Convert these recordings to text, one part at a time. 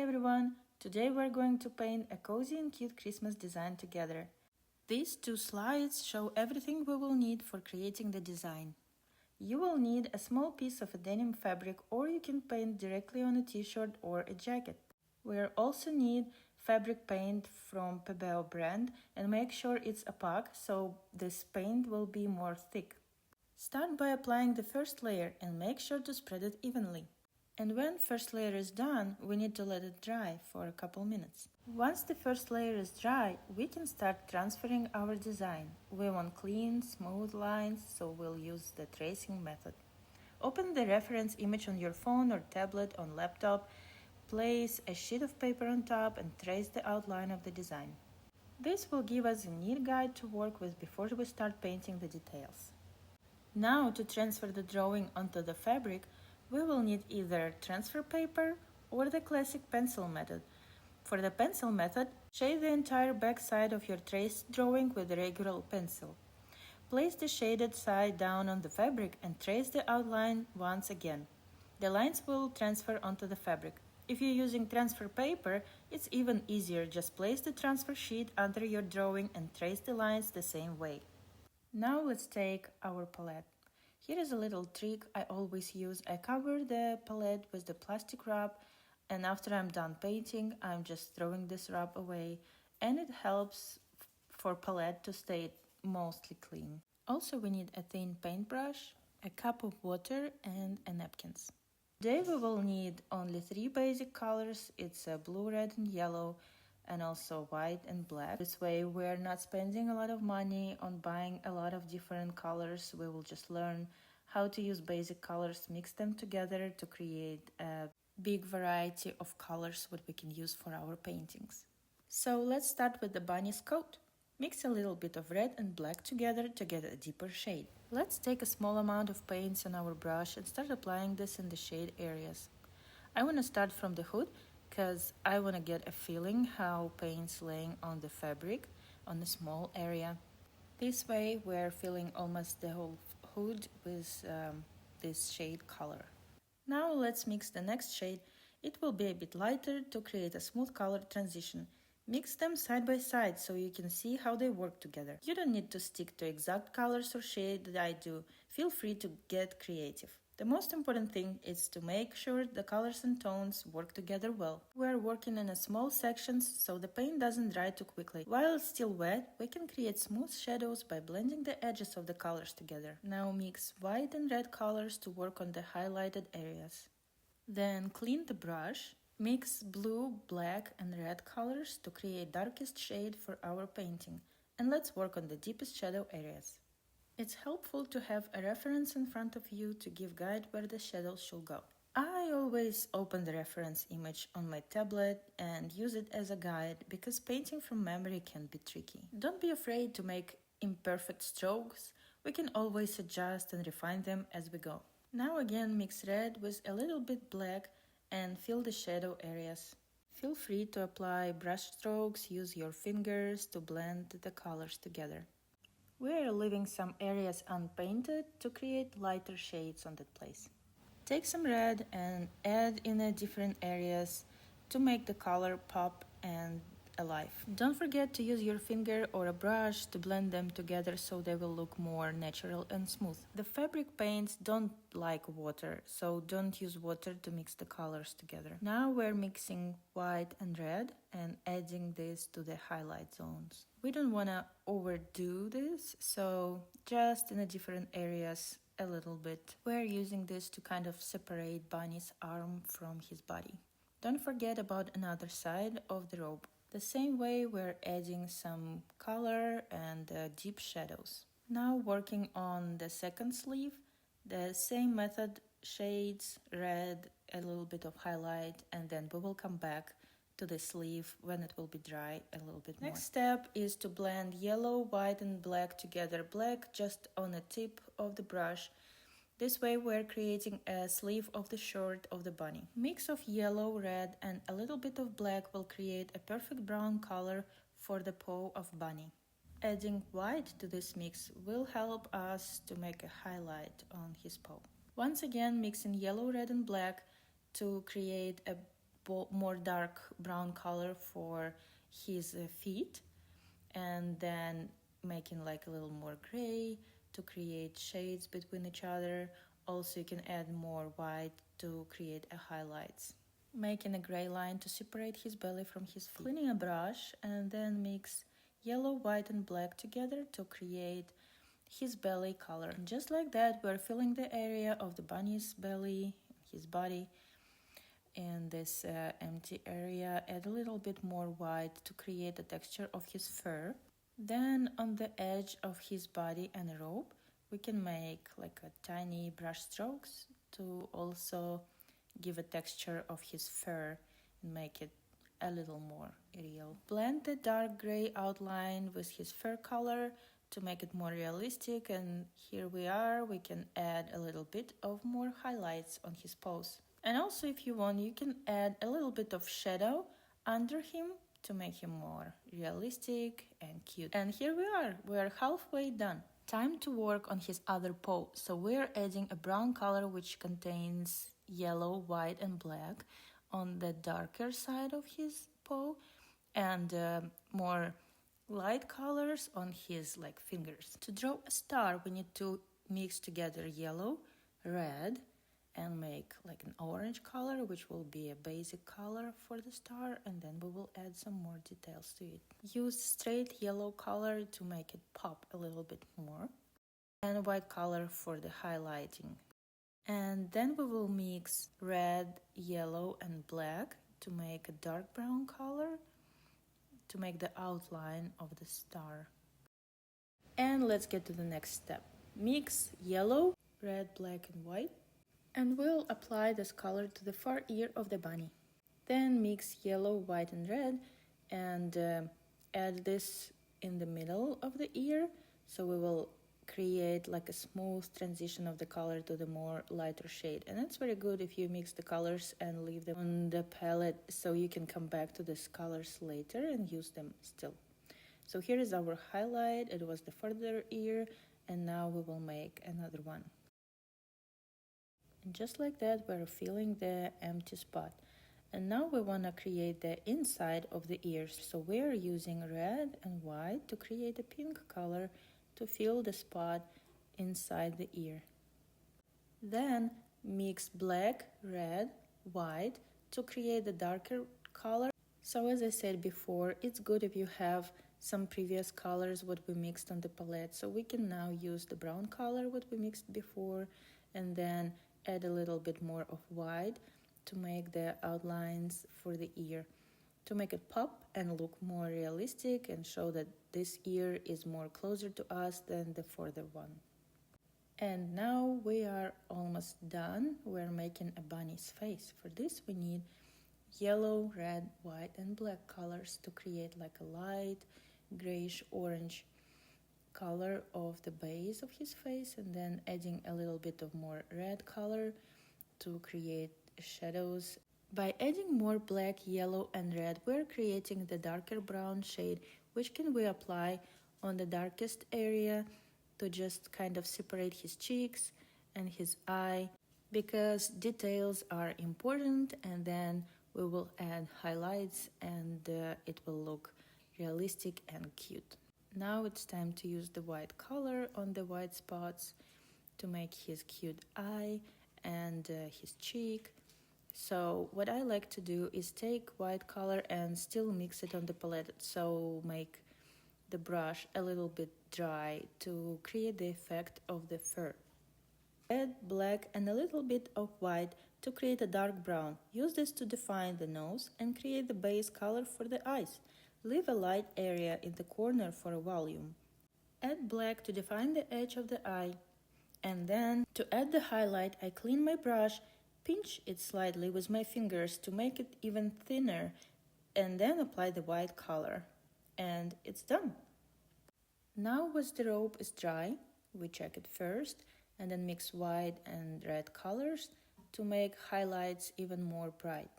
everyone! Today we're going to paint a cozy and cute Christmas design together. These two slides show everything we will need for creating the design. You will need a small piece of a denim fabric, or you can paint directly on a t-shirt or a jacket. We'll also need fabric paint from Pebeo brand, and make sure it's opaque so this paint will be more thick. Start by applying the first layer and make sure to spread it evenly. And when first layer is done, we need to let it dry for a couple minutes. Once the first layer is dry, we can start transferring our design. We want clean, smooth lines, so we'll use the tracing method. Open the reference image on your phone or tablet on laptop, place a sheet of paper on top and trace the outline of the design. This will give us a neat guide to work with before we start painting the details. Now, to transfer the drawing onto the fabric, we will need either transfer paper or the classic pencil method. For the pencil method, shade the entire back side of your traced drawing with a regular pencil. Place the shaded side down on the fabric and trace the outline once again. The lines will transfer onto the fabric. If you're using transfer paper, it's even easier. Just place the transfer sheet under your drawing and trace the lines the same way. Now let's take our palette. Here is a little trick I always use. I cover the palette with the plastic wrap, and after I'm done painting, I'm just throwing this wrap away, and it helps for palette to stay mostly clean. Also, we need a thin paintbrush, a cup of water, and a napkins. Today we will need only 3 basic colors. It's blue, red, and yellow, and also white and black. This way we're not spending a lot of money on buying a lot of different colors. We will just learn how to use basic colors, mix them together to create a big variety of colors what we can use for our paintings. So let's start with the bunny's coat. Mix a little bit of red and black together to get a deeper shade. Let's take a small amount of paints on our brush and start applying this in the shade areas. I want to start from the hood because I want to get a feeling how paint's laying on the fabric on a small area. This way we're filling almost the whole hood with this shade color. Now let's mix the next shade. It will be a bit lighter to create a smooth color transition. Mix them side by side so you can see how they work together. You don't need to stick to exact colors or shade that I do. Feel free to get creative. The most important thing is to make sure the colors and tones work together well. We are working in small sections so the paint doesn't dry too quickly. While it's still wet, we can create smooth shadows by blending the edges of the colors together. Now mix white and red colors to work on the highlighted areas. Then clean the brush. Mix blue, black and red colors to create darkest shade for our painting. And let's work on the deepest shadow areas. It's helpful to have a reference in front of you to give guide where the shadows should go. I always open the reference image on my tablet and use it as a guide because painting from memory can be tricky. Don't be afraid to make imperfect strokes. We can always adjust and refine them as we go. Now again mix red with a little bit black and fill the shadow areas. Feel free to apply brush strokes, use your fingers to blend the colors together. We are leaving some areas unpainted to create lighter shades on that place. Take some red and add in the different areas to make the color pop and alive. Don't forget to use your finger or a brush to blend them together so they will look more natural and smooth. The fabric paints don't like water, so don't use water to mix the colors together. Now we're mixing white and red and adding this to the highlight zones. We don't want to overdo this, so just in the different areas a little bit. We're using this to kind of separate Bunny's arm from his body. Don't forget about another side of the robe. The same way we're adding some color and deep shadows. Now working on the second sleeve, the same method, shades, red, a little bit of highlight, and then we will come back to the sleeve when it will be dry a little bit more. Next step is to blend yellow, white and black together. Black just on the tip of the brush. This way we're creating a sleeve of the shirt of the bunny. Mix of yellow, red and a little bit of black will create a perfect brown color for the paw of bunny. Adding white to this mix will help us to make a highlight on his paw. Once again mixing yellow, red and black to create a more dark brown color for his feet, and then making like a little more gray to create shades between each other. Also, you can add more white to create a highlights. Making a gray line to separate his belly from his feet. Cleaning a brush and then mix yellow, white and black together to create his belly color. And just like that, we're filling the area of the bunny's belly, his body, and this empty area. Add a little bit more white to create the texture of his fur. Then on the edge of his body and robe, we can make like a tiny brush strokes to also give a texture of his fur and make it a little more real. Blend the dark gray outline with his fur color to make it more realistic, and here we are. We can add a little bit of more highlights on his pose. And also, if you want, you can add a little bit of shadow under him to make him more realistic and cute. And here we are halfway done. Time to work on his other paw. So we're adding a brown color which contains yellow, white and black on the darker side of his paw, and more light colors on his like fingers. To draw a star, we need to mix together yellow, red, and make like an orange color, which will be a basic color for the star, and then we will add some more details to it. Use straight yellow color to make it pop a little bit more, and white color for the highlighting. And then we will mix red, yellow and black to make a dark brown color to make the outline of the star. And let's get to the next step. Mix yellow, red, black and white, and we'll apply this color to the far ear of the bunny. Then mix yellow, white and red and add this in the middle of the ear, so we will create like a smooth transition of the color to the more lighter shade. And it's very good if you mix the colors and leave them on the palette, so you can come back to these colors later and use them still. So here is our highlight. It was the further ear, and now we will make another one. And just like that, we're filling the empty spot. And now we want to create the inside of the ears. So we're using red and white to create a pink color to fill the spot inside the ear. Then mix black, red, white to create the darker color. So as I said before, it's good if you have some previous colors what we mixed on the palette. So we can now use the brown color what we mixed before, and then add a little bit more of white to make the outlines for the ear, to make it pop and look more realistic and show that this ear is more closer to us than the further one. And now we are almost done. We're making a bunny's face. For this we need yellow, red, white and black colors to create like a light grayish orange color of the base of his face, and then adding a little bit of more red color to create shadows. By adding more black, yellow and red, we're creating the darker brown shade, which can we apply on the darkest area to just kind of separate his cheeks and his eye, because details are important, and then we will add highlights and it will look realistic and cute. Now it's time to use the white color on the white spots to make his cute eye and his cheek. So what I like to do is take white color and still mix it on the palette, so make the brush a little bit dry to create the effect of the fur. Add black and a little bit of white to create a dark brown. Use this to define the nose and create the base color for the eyes. Leave a light area in the corner for a volume. Add black to define the edge of the eye. And then, to add the highlight, I clean my brush, pinch it slightly with my fingers to make it even thinner, and then apply the white color. And it's done. Now once the rope is dry, we check it first, and then mix white and red colors to make highlights even more bright.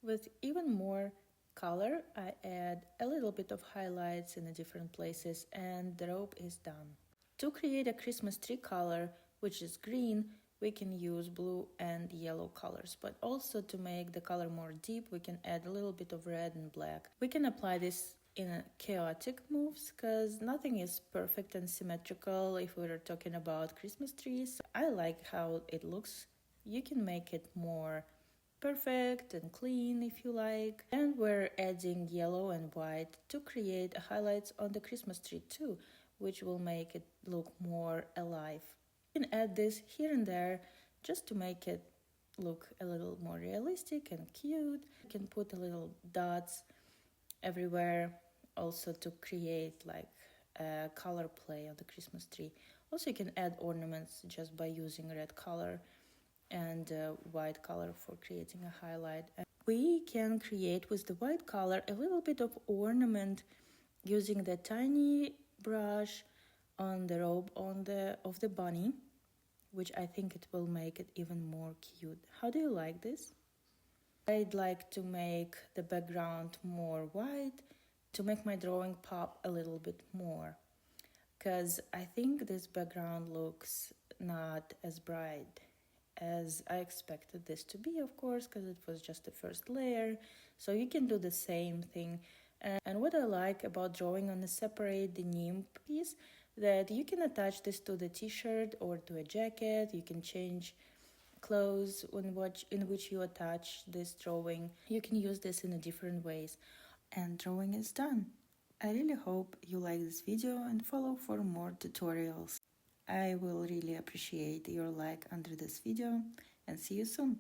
With even more color, I add a little bit of highlights in the different places, and the rope is done. To create a Christmas tree color, which is green, we can use blue and yellow colors, but also to make the color more deep, we can add a little bit of red and black. We can apply this in chaotic moves because nothing is perfect and symmetrical if we're talking about Christmas trees. I like how it looks. You can make it more perfect and clean if you like. And we're adding yellow and white to create highlights on the Christmas tree too, which will make it look more alive. You can add this here and there just to make it look a little more realistic and cute. You can put a little dots everywhere also to create like a color play on the Christmas tree. Also, you can add ornaments just by using red color and white color for creating a highlight. We can create with the white color a little bit of ornament using the tiny brush on the robe of the bunny, which I think it will make it even more cute. How do you like this? I'd like to make the background more white to make my drawing pop a little bit more, because I think this background looks not as bright as I expected this to be, of course, because it was just the first layer. So you can do the same thing. And what I like about drawing on a separate denim piece, that you can attach this to the t-shirt or to a jacket. You can change clothes in which you attach this drawing. You can use this in different ways. And drawing is done. I really hope you like this video and follow for more tutorials. I will really appreciate your like under this video and see you soon.